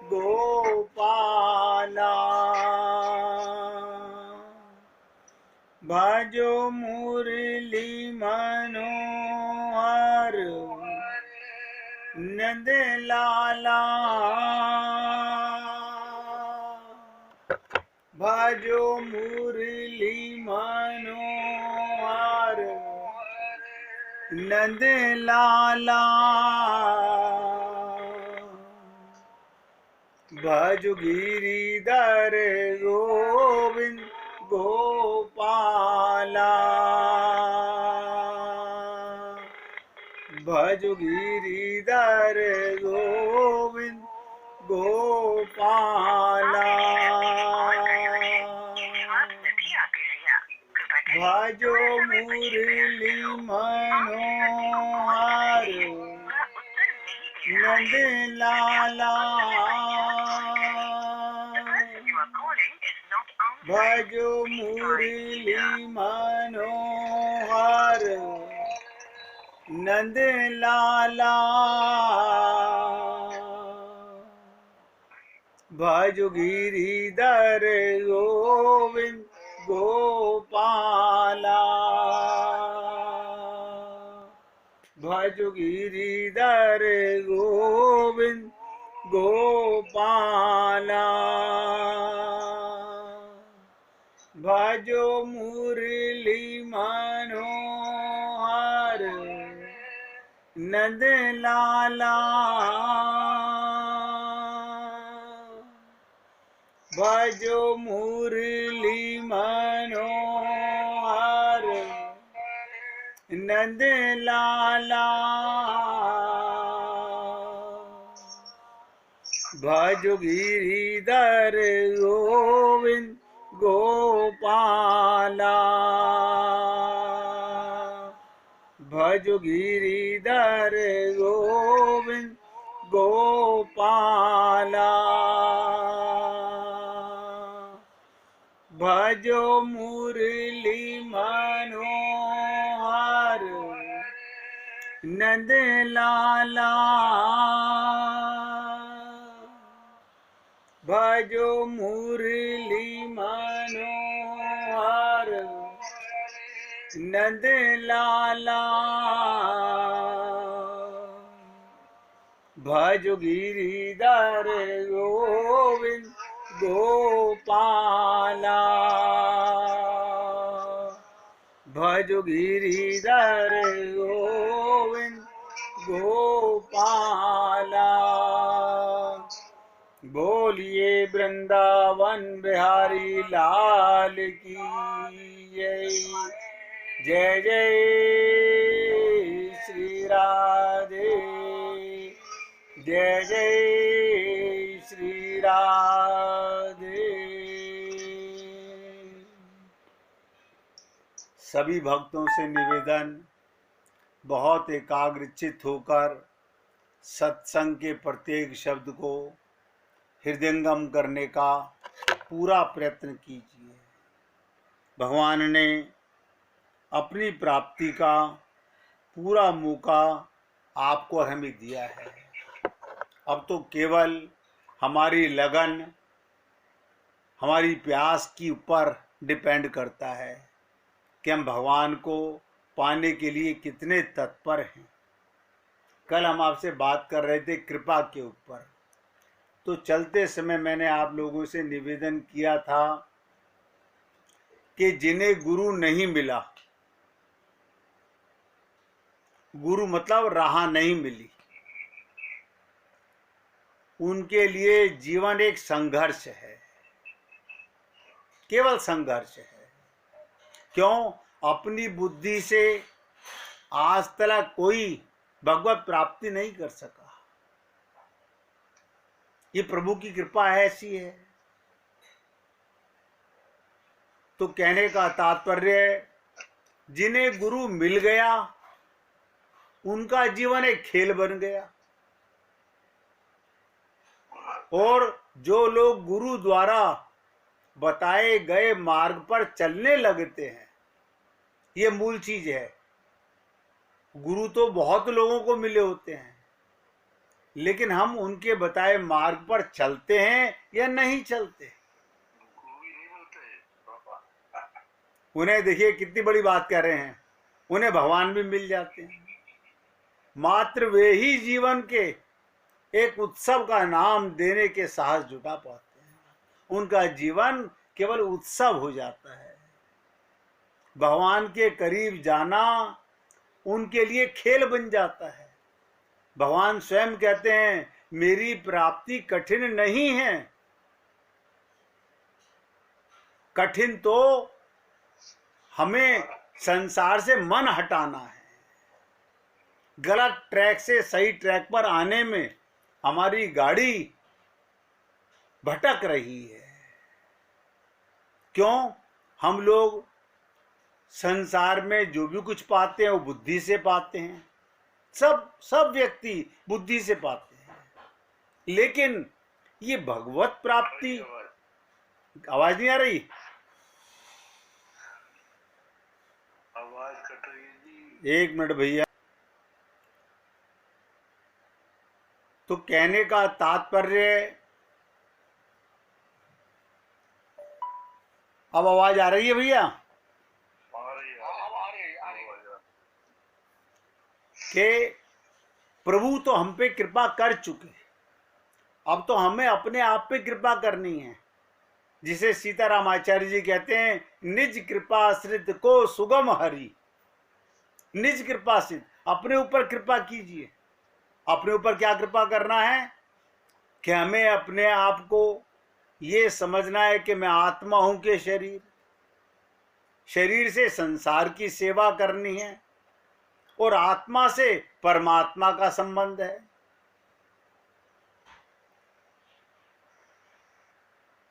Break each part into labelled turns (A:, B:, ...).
A: गोपाला। भजो मुरली मनोहर नंद लाला। भजो मुरली मनोहर नंद लाला। भज गिरिधर गोविंद गोपाला। भज गिरिधर गोविंद गोपाला। भजो मुरली मनोहर नंद लाला। भजो मुरली मनोहर नंद लाला। भज गिरिधर गोविंद गोपाला। भज गिरिधर गोविंद गोपाला। भजो मुरली मनोहर नंद लाला। भजो मुरली मनोहर नंद लाला। भज गिरिधर गोविंद गोपाला। भज गिरिधर गोविंद गोपाला। भजो मुरली मनोहर नंद लाला। भजो मुरली मनोहर नंद लाला। भज गिरिधर गोविंद गोपाला। भज गिरिधर गोविंद गोपाला। बोलिए वृंदावन बिहारी लाल की जय। जय जय श्री राधे। जय जय श्री राधे। सभी भक्तों से निवेदन, बहुत एकाग्रचित्त होकर सत्संग के प्रत्येक शब्द को हृदयंगम करने का पूरा प्रयत्न कीजिए। भगवान ने अपनी प्राप्ति का पूरा मौका आपको और हमें दिया है। अब तो केवल हमारी लगन, हमारी प्यास के ऊपर डिपेंड करता है कि हम भगवान को पाने के लिए कितने तत्पर हैं। कल हम आपसे बात कर रहे थे कृपा के ऊपर, तो चलते समय मैंने आप लोगों से निवेदन किया था कि जिन्हें गुरु नहीं मिला, गुरु मतलब राह नहीं मिली, उनके लिए जीवन एक संघर्ष है, केवल संघर्ष है। क्यों? अपनी बुद्धि से आज तक कोई भगवत प्राप्ति नहीं कर सका। ये प्रभु की कृपा ऐसी है। तो कहने का तात्पर्य, जिन्हें गुरु मिल गया उनका जीवन एक खेल बन गया, और जो लोग गुरु द्वारा बताए गए मार्ग पर चलने लगते हैं, ये मूल चीज है। गुरु तो बहुत लोगों को मिले होते हैं, लेकिन हम उनके बताए मार्ग पर चलते हैं या नहीं चलते। उन्हें देखिए कितनी बड़ी बात कह रहे हैं, उन्हें भगवान भी मिल जाते हैं। मात्र वे ही जीवन के एक उत्सव का नाम देने के साहस जुटा पाते हैं। उनका जीवन केवल उत्सव हो जाता है। भगवान के करीब जाना उनके लिए खेल बन जाता है। भगवान स्वयं कहते हैं, मेरी प्राप्ति कठिन नहीं है, कठिन तो हमें संसार से मन हटाना है। गलत ट्रैक से सही ट्रैक पर आने में हमारी गाड़ी भटक रही है। क्यों? हम लोग संसार में जो भी कुछ पाते हैं वो बुद्धि से पाते हैं। सब व्यक्ति बुद्धि से पाते हैं, लेकिन ये भगवत प्राप्ति, आवाज नहीं आ रही?
B: आवाज कट रही है जी।
A: एक मिनट भैया। तो कहने का तात्पर्य, अब आवाज आ रही है भैया? कि प्रभु तो हम पे कृपा कर चुके, अब तो हमें अपने आप पे कृपा करनी है। जिसे सीताराम आचार्य जी कहते हैं, निज कृपाश्रित को सुगम हरि। निज कृपाश्रित, अपने ऊपर कृपा कीजिए। अपने ऊपर क्या कृपा करना है? कि हमें अपने आप को ये समझना है कि मैं आत्मा हूं के शरीर से संसार की सेवा करनी है, और आत्मा से परमात्मा का संबंध है।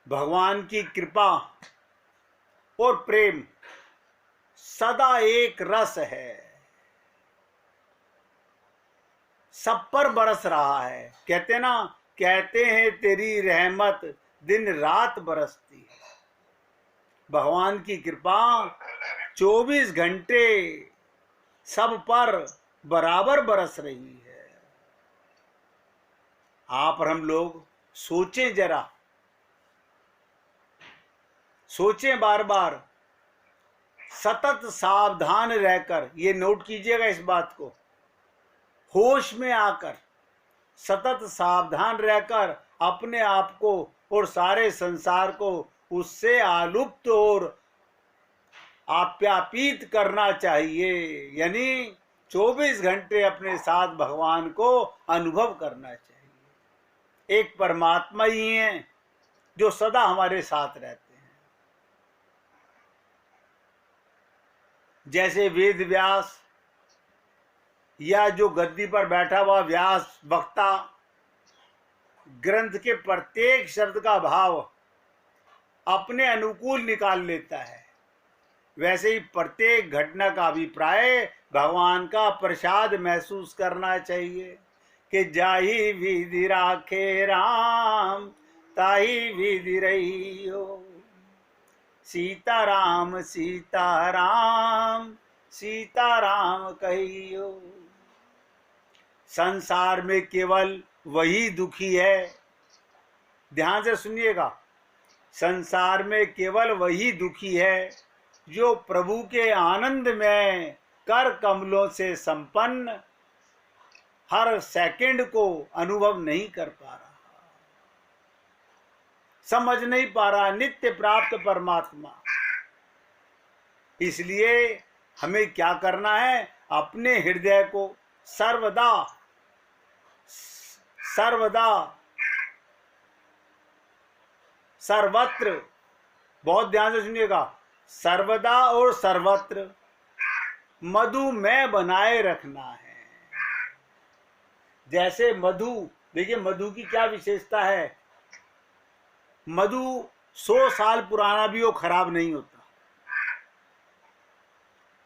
A: भगवान की कृपा और प्रेम सदा एक रस है, सब पर बरस रहा है। कहते हैं तेरी रहमत दिन रात बरसती है। भगवान की कृपा 24 घंटे सब पर बराबर बरस रही है। आप और हम लोग सोचें, जरा सोचें बार बार, सतत सावधान रहकर, ये नोट कीजिएगा इस बात को, होश में आकर सतत सावधान रहकर अपने आप को और सारे संसार को उससे आलुप्त और आप्यायित करना चाहिए। यानी 24 घंटे अपने साथ भगवान को अनुभव करना चाहिए। एक परमात्मा ही हैं जो सदा हमारे साथ रहते हैं। जैसे वेद व्यास या जो गद्दी पर बैठा हुआ व्यास वक्ता ग्रंथ के प्रत्येक शब्द का भाव अपने अनुकूल निकाल लेता है, वैसे ही प्रत्येक घटना का अभिप्राय भगवान का प्रसाद महसूस करना चाहिए। कि जाही विधि राखे राम, ताही विधि रही हो। सीताराम सीताराम, सीताराम कहियो। संसार में केवल वही दुखी है, ध्यान से सुनिएगा, संसार में केवल वही दुखी है जो प्रभु के आनंद में कर कमलों से संपन्न हर सेकंड को अनुभव नहीं कर पा रहा, समझ नहीं पा रहा नित्य प्राप्त परमात्मा। इसलिए हमें क्या करना है? अपने हृदय को सर्वदा सर्वदा सर्वत्र, बहुत ध्यान से सुनिएगा, सर्वदा और सर्वत्र मधुमय बनाए रखना है। जैसे मधु, देखिए मधु की क्या विशेषता है। मधु 100 साल पुराना भी वो खराब नहीं होता,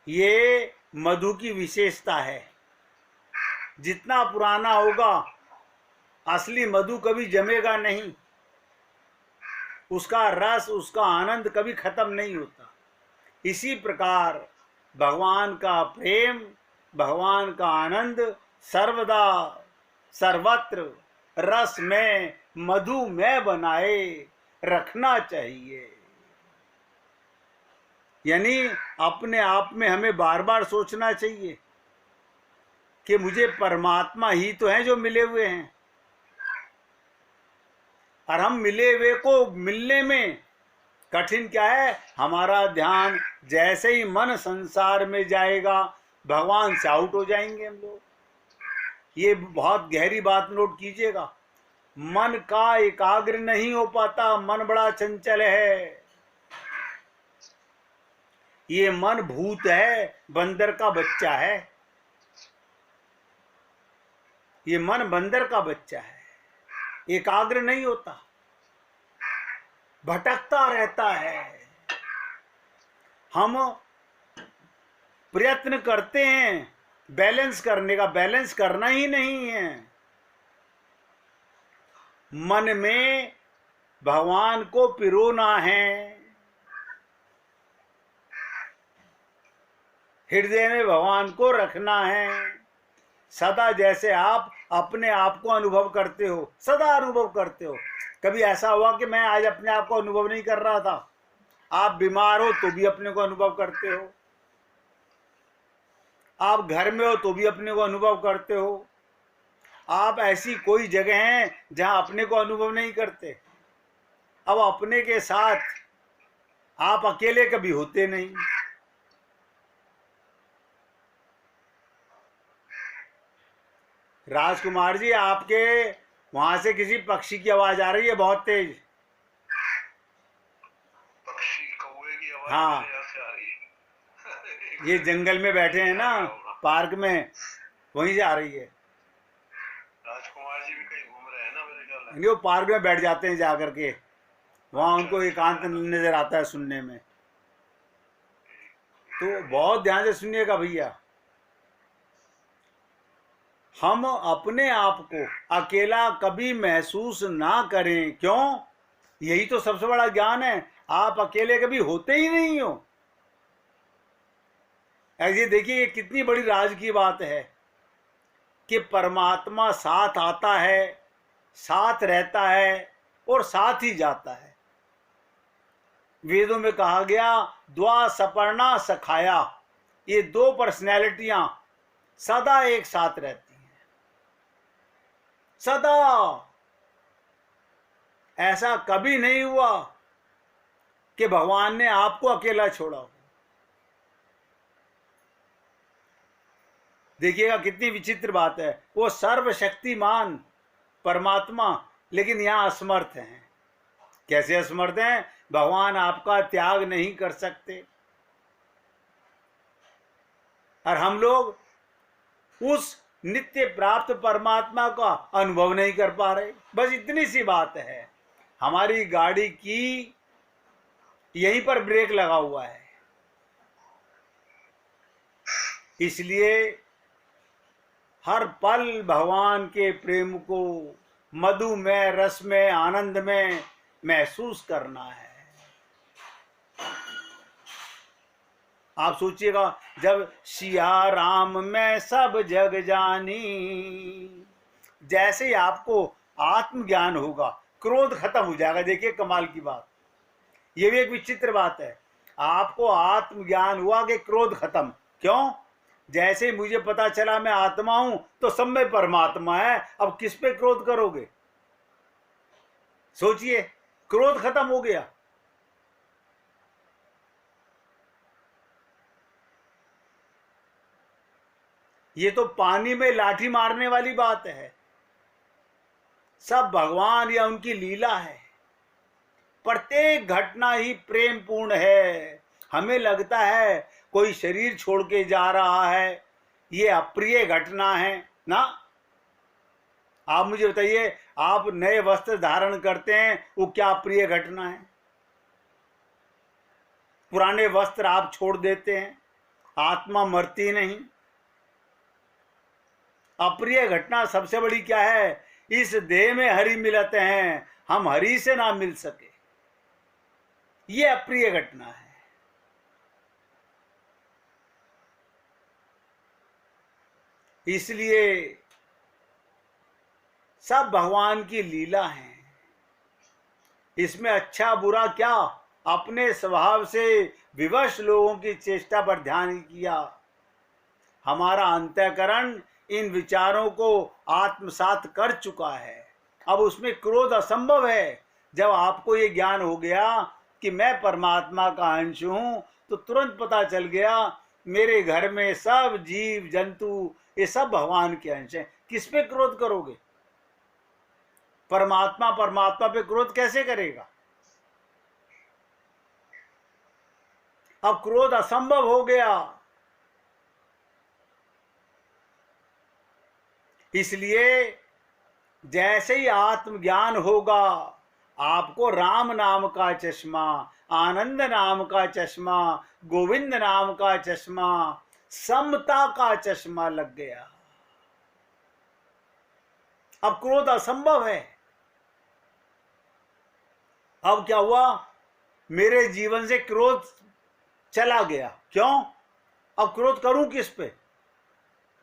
A: ये मधु की विशेषता है। जितना पुराना होगा असली मधु कभी जमेगा नहीं, उसका रस, उसका आनंद कभी खत्म नहीं होता। इसी प्रकार भगवान का प्रेम, भगवान का आनंद सर्वदा सर्वत्र रस में मधु में बनाए रखना चाहिए। यानी अपने आप में हमें बार बार सोचना चाहिए कि मुझे परमात्मा ही तो है जो मिले हुए हैं, और हम मिले हुए को मिलने में कठिन क्या है, हमारा ध्यान जैसे ही मन संसार में जाएगा भगवान से आउट हो जाएंगे हम लोग। ये बहुत गहरी बात नोट कीजिएगा। मन का एकाग्र नहीं हो पाता, मन बड़ा चंचल है। ये मन भूत है, बंदर का बच्चा है। ये मन बंदर का बच्चा है, एकाग्र नहीं होता, भटकता रहता है। हम प्रयत्न करते हैं बैलेंस करने का, बैलेंस करना ही नहीं है। मन में भगवान को पिरोना है, हृदय में भगवान को रखना है सदा। जैसे आप अपने आप को अनुभव करते हो, सदा अनुभव करते हो। कभी ऐसा हुआ कि मैं आज अपने आप को अनुभव नहीं कर रहा था? आप बीमार हो तो भी अपने को अनुभव करते हो, आप घर में हो तो भी अपने को अनुभव करते हो। आप ऐसी कोई जगह है जहां अपने को अनुभव नहीं करते। अब अपने के साथ आप अकेले कभी होते नहीं। राजकुमार जी, आपके वहां से किसी पक्षी की आवाज आ रही है बहुत तेज।
B: पक्षी कौवे की आवाज
A: हाँ,
B: मेरे यहाँ से आ रही है।
A: ये जंगल में बैठे हैं ना, पार्क में, वहीं से आ रही है।
B: राजकुमार जी भी कहीं घूम रहे हैं ना मेरे ख्याल में।
A: नहीं, वो पार्क में बैठ जाते हैं जाकर के, वहां उनको एकांत नजर आता है सुनने में। तो बहुत ध्यान से सुनिएगा भैया, हम अपने आप को अकेला कभी महसूस ना करें। क्यों? यही तो सबसे बड़ा ज्ञान है। आप अकेले कभी होते ही नहीं हो। ऐसे देखिए कितनी बड़ी राज की बात है कि परमात्मा साथ आता है, साथ रहता है और साथ ही जाता है। वेदों में कहा गया द्वा सपर्णा सखाया, ये दो पर्सनैलिटियां सदा एक साथ रहती हैं, सदा। ऐसा कभी नहीं हुआ कि भगवान ने आपको अकेला छोड़ा हो। देखिएगा कितनी विचित्र बात है, वो सर्वशक्तिमान परमात्मा लेकिन यहां असमर्थ हैं। कैसे असमर्थ हैं? भगवान आपका त्याग नहीं कर सकते, और हम लोग उस नित्य प्राप्त परमात्मा का अनुभव नहीं कर पा रहे। बस इतनी सी बात है। हमारी गाड़ी की यहीं पर ब्रेक लगा हुआ है। इसलिए हर पल भगवान के प्रेम को मधु में, रस में, आनंद में महसूस करना है। आप सोचिएगा, जब सिया राम में सब जग जानी, जैसे ही आपको आत्मज्ञान होगा क्रोध खत्म हो जाएगा। देखिए कमाल की बात, ये भी एक विचित्र बात है। आपको आत्मज्ञान हुआ कि क्रोध खत्म। क्यों? जैसे मुझे पता चला मैं आत्मा हूं तो सब में परमात्मा है, अब किस पे क्रोध करोगे? सोचिए, क्रोध खत्म हो गया। ये तो पानी में लाठी मारने वाली बात है। सब भगवान या उनकी लीला है। प्रत्येक घटना ही प्रेम पूर्ण है। हमें लगता है कोई शरीर छोड़ के जा रहा है, ये अप्रिय घटना है ना। आप मुझे बताइए, आप नए वस्त्र धारण करते हैं, वो क्या अप्रिय घटना है? पुराने वस्त्र आप छोड़ देते हैं, आत्मा मरती नहीं। अप्रिय घटना सबसे बड़ी क्या है? इस देह में हरि मिलते हैं, हम हरि से ना मिल सके, ये अप्रिय घटना है। इसलिए सब भगवान की लीला है। इसमें अच्छा बुरा क्या, अपने स्वभाव से विवश लोगों की चेष्टा पर ध्यान किया। हमारा अंतःकरण इन विचारों को आत्मसात कर चुका है। अब उसमें क्रोध असंभव है। जब आपको ये ज्ञान हो गया कि मैं परमात्मा का अंश हूं, तो तुरंत पता चल गया मेरे घर में सब जीव जंतु ये सब भगवान के अंश हैं। किस पे क्रोध करोगे? परमात्मा परमात्मा पे क्रोध कैसे करेगा? अब क्रोध असंभव हो गया। इसलिए जैसे ही आत्मज्ञान होगा, आपको राम नाम का चश्मा, आनंद नाम का चश्मा, गोविंद नाम का चश्मा, समता का चश्मा लग गया। अब क्रोध असंभव है। अब क्या हुआ? मेरे जीवन से क्रोध चला गया। क्यों? अब क्रोध करूं किस पे?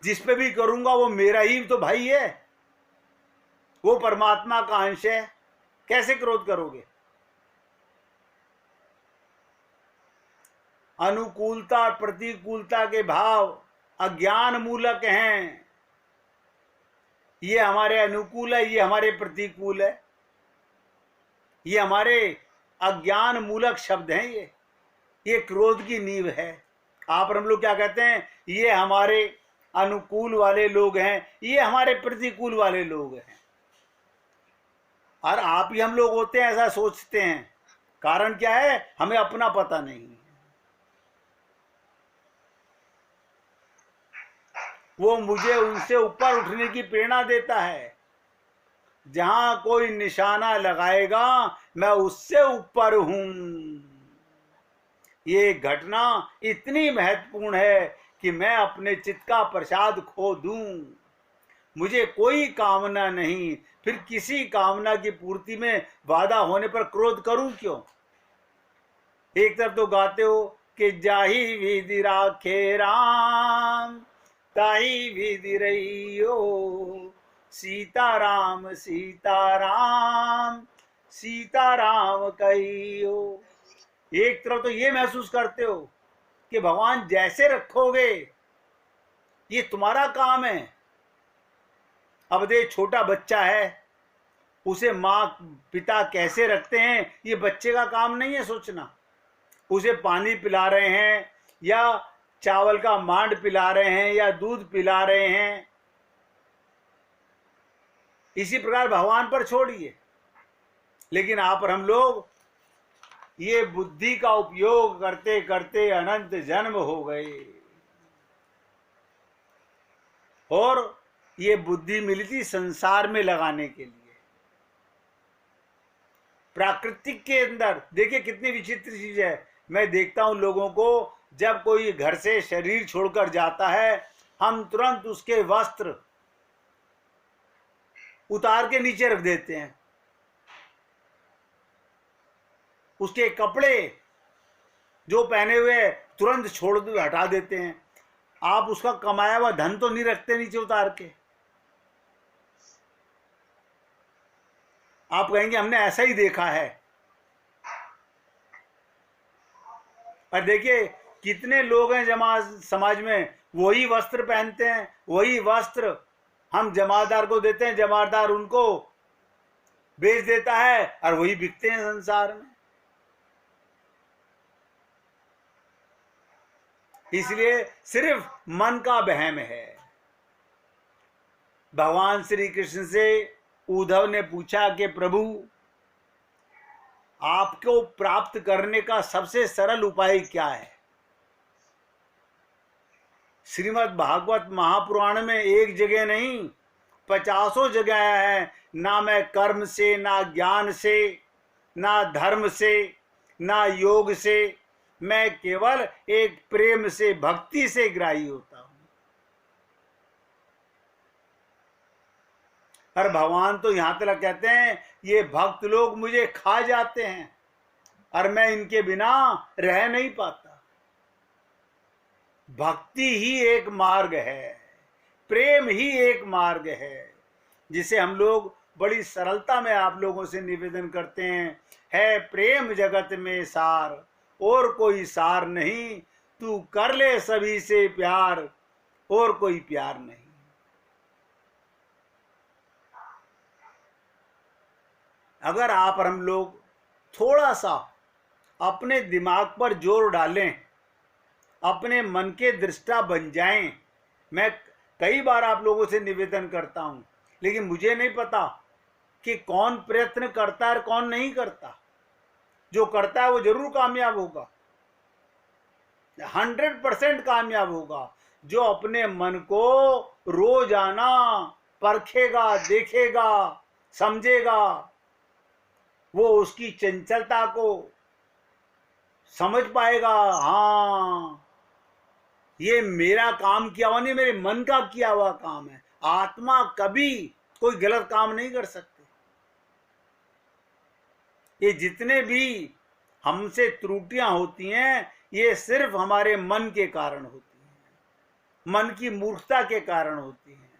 A: जिस पे भी करूंगा वो मेरा ही तो भाई है, वो परमात्मा का अंश है। कैसे क्रोध करोगे? अनुकूलता प्रतिकूलता के भाव अज्ञान मूलक हैं। ये हमारे अनुकूल है, ये हमारे प्रतिकूल है, ये हमारे अज्ञान मूलक शब्द हैं। ये क्रोध की नींव है। आप और हम लोग क्या कहते हैं? ये हमारे अनुकूल वाले लोग हैं, ये हमारे प्रतिकूल वाले लोग हैं। और आप ही हम लोग होते हैं ऐसा सोचते हैं। कारण क्या है? हमें अपना पता नहीं। वो मुझे उनसे ऊपर उठने की प्रेरणा देता है। जहां कोई निशाना लगाएगा मैं उससे ऊपर हूं। ये घटना इतनी महत्वपूर्ण है कि मैं अपने चित्त का प्रसाद खो दूं। मुझे कोई कामना नहीं, फिर किसी कामना की पूर्ति में बाधा होने पर क्रोध करूं क्यों? एक तरफ तो गाते हो कि जाही विधि राखे राम, ताही विधि रहियो, सीताराम सीताराम सीताराम कहियो। एक तरफ तो ये महसूस करते हो कि भगवान जैसे रखोगे ये तुम्हारा काम है। अब देख, छोटा बच्चा है, उसे माँ पिता कैसे रखते हैं ये बच्चे का काम नहीं है सोचना। उसे पानी पिला रहे हैं या चावल का मांड पिला रहे हैं या दूध पिला रहे हैं, इसी प्रकार भगवान पर छोड़िए। लेकिन आप और हम लोग ये बुद्धि का उपयोग करते करते अनंत जन्म हो गए। और ये बुद्धि मिली थी संसार में लगाने के लिए। प्राकृतिक के अंदर देखिए कितनी विचित्र चीज है। मैं देखता हूं लोगों को, जब कोई घर से शरीर छोड़कर जाता है, हम तुरंत उसके वस्त्र उतार के नीचे रख देते हैं, उसके कपड़े जो पहने हुए तुरंत छोड़ हटा देते हैं। आप उसका कमाया हुआ धन तो नहीं रखते नीचे उतार के। आप कहेंगे हमने ऐसा ही देखा है। और देखिए कितने लोग हैं समाज में वही वस्त्र पहनते हैं, वही वस्त्र हम जमादार को देते हैं, जमादार उनको बेच देता है और वही बिकते हैं संसार में। इसलिए सिर्फ मन का वहम है। भगवान श्री कृष्ण से उद्धव ने पूछा कि प्रभु, आपको प्राप्त करने का सबसे सरल उपाय क्या है? श्रीमद् भागवत महापुराण में एक जगह नहीं 50 जगह है। ना मैं कर्म से, ना ज्ञान से, ना धर्म से, ना योग से, मैं केवल एक प्रेम से, भक्ति से ग्राही होता हूं। और भगवान तो यहां तक कहते हैं ये भक्त लोग मुझे खा जाते हैं और मैं इनके बिना रह नहीं पाता। भक्ति ही एक मार्ग है, प्रेम ही एक मार्ग है। जिसे हम लोग बड़ी सरलता में आप लोगों से निवेदन करते हैं, है प्रेम जगत में सार, और कोई सार नहीं, तू कर ले सभी से प्यार, और कोई प्यार नहीं। अगर आप और हम लोग थोड़ा सा अपने दिमाग पर जोर डालें, अपने मन के दृष्टा बन जाएं। मैं कई बार आप लोगों से निवेदन करता हूं, लेकिन मुझे नहीं पता कि कौन प्रयत्न करता है और कौन नहीं करता। जो करता है वो जरूर कामयाब होगा, 100% कामयाब होगा। जो अपने मन को रोजाना परखेगा, देखेगा, समझेगा, वो उसकी चंचलता को समझ पाएगा। हाँ, ये मेरा काम किया हुआ नहीं, मेरे मन का किया हुआ काम है। आत्मा कभी कोई गलत काम नहीं कर सकती। ये जितने भी हमसे त्रुटियां होती हैं, ये सिर्फ हमारे मन के कारण होती हैं, मन की मूर्खता के कारण होती हैं।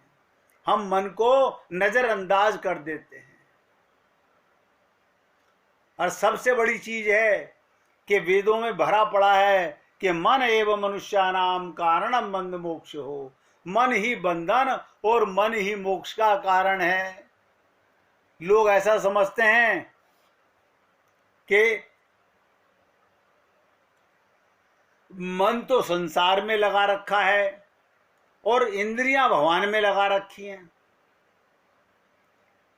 A: हम मन को नजरअंदाज कर देते हैं। और सबसे बड़ी चीज है कि वेदों में भरा पड़ा है कि मन एवं मनुष्यानाम कारणम बंध मोक्ष हो। मन ही बंधन और मन ही मोक्ष का कारण है। लोग ऐसा समझते हैं कि मन तो संसार में लगा रखा है और इंद्रियां भगवान में लगा रखी हैं,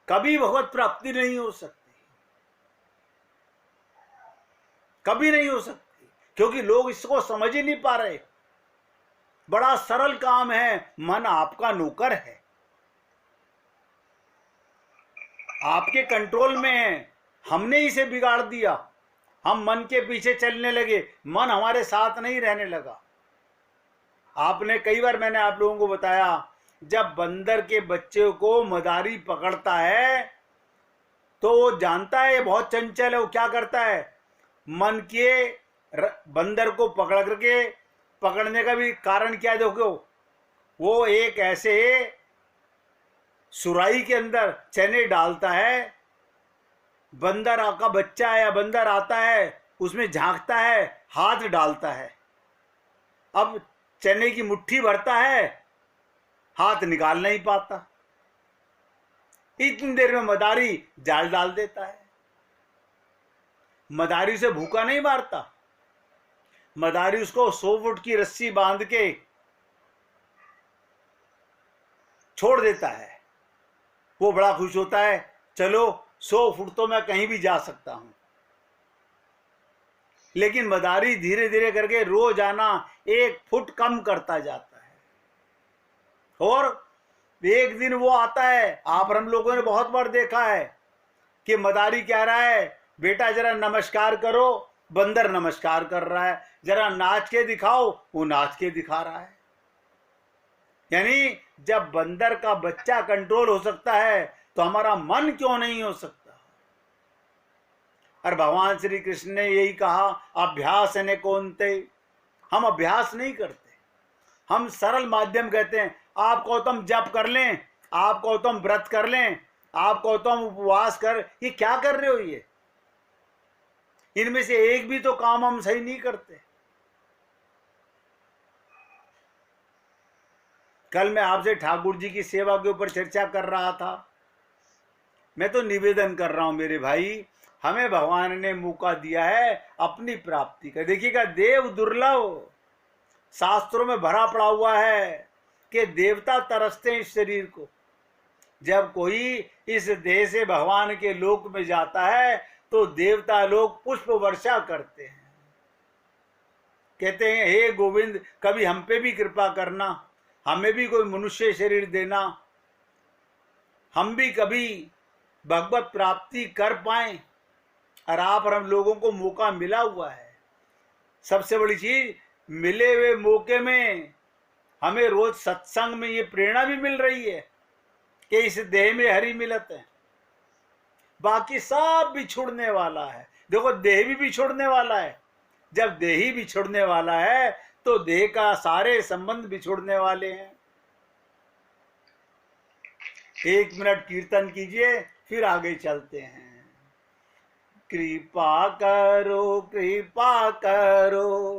A: कभी भगवत प्राप्ति नहीं हो सकती, कभी नहीं हो सकती, क्योंकि लोग इसको समझ ही नहीं पा रहे। बड़ा सरल काम है, मन आपका नौकर है, आपके कंट्रोल में है। हमने इसे बिगाड़ दिया, हम मन के पीछे चलने लगे, मन हमारे साथ नहीं रहने लगा। आपने कई बार, मैंने आप लोगों को बताया, जब बंदर के बच्चे को मदारी पकड़ता है तो वो जानता है ये बहुत चंचल है। वो क्या करता है, मन के बंदर को पकड़ करके, पकड़ने का भी कारण क्या है देखो, वो एक ऐसे सुराही के अंदर चने डालता है, बंदर का बच्चा है या बंदर आता है, उसमें झांकता है, हाथ डालता है, अब चने की मुट्ठी भरता है, हाथ निकाल नहीं पाता। इतनी देर में मदारी जाल डाल देता है। मदारी से भूखा नहीं मारता, मदारी उसको 100 फुट की रस्सी बांध के छोड़ देता है। वो बड़ा खुश होता है, चलो 100 फुट तो मैं कहीं भी जा सकता हूं। लेकिन मदारी धीरे धीरे करके रोजाना 1 फुट कम करता जाता है। और एक दिन वो आता है, आप हम लोगों ने बहुत बार देखा है कि मदारी कह रहा है, बेटा जरा नमस्कार करो, बंदर नमस्कार कर रहा है, जरा नाच के दिखाओ, वो नाच के दिखा रहा है। यानी जब बंदर का बच्चा कंट्रोल हो सकता है तो हमारा मन क्यों नहीं हो सकता। और भगवान श्री कृष्ण ने यही कहा, अभ्यास ने कौनते। हम अभ्यास नहीं करते, हम सरल माध्यम कहते हैं। आप कहो तो हम जप कर लें, आप कहो तो हम व्रत कर लें, आप कहो तो हम उपवास कर, ये क्या कर रहे हो? ये इनमें से एक भी तो काम हम सही नहीं करते। कल मैं आपसे ठाकुर जी की सेवा के ऊपर चर्चा कर रहा था। मैं तो निवेदन कर रहा हूं मेरे भाई, हमें भगवान ने मौका दिया है अपनी प्राप्ति का। देखिएगा, देव दुर्लभ, शास्त्रों में भरा पड़ा हुआ है कि देवता तरसते हैं इस शरीर को। जब कोई इस देह से भगवान के लोक में जाता है तो देवता लोग पुष्प वर्षा करते हैं, कहते हैं हे गोविंद कभी हम पे भी कृपा करना, हमें भी कोई मनुष्य शरीर देना, हम भी कभी भगवत प्राप्ति कर पाए। और आप और हम लोगों को मौका मिला हुआ है। सबसे बड़ी चीज, मिले हुए मौके में हमें रोज सत्संग में ये प्रेरणा भी मिल रही है कि इस देह में हरि मिलत है, बाकी सब बिछुड़ने वाला है। देखो, देह भी बिछुड़ने वाला है। जब देह ही बिछुड़ने वाला है तो देह का सारे संबंध बिछुड़ने वाले हैं। 1 मिनट कीर्तन कीजिए, फिर आगे चलते हैं। कृपा करो, कृपा करो,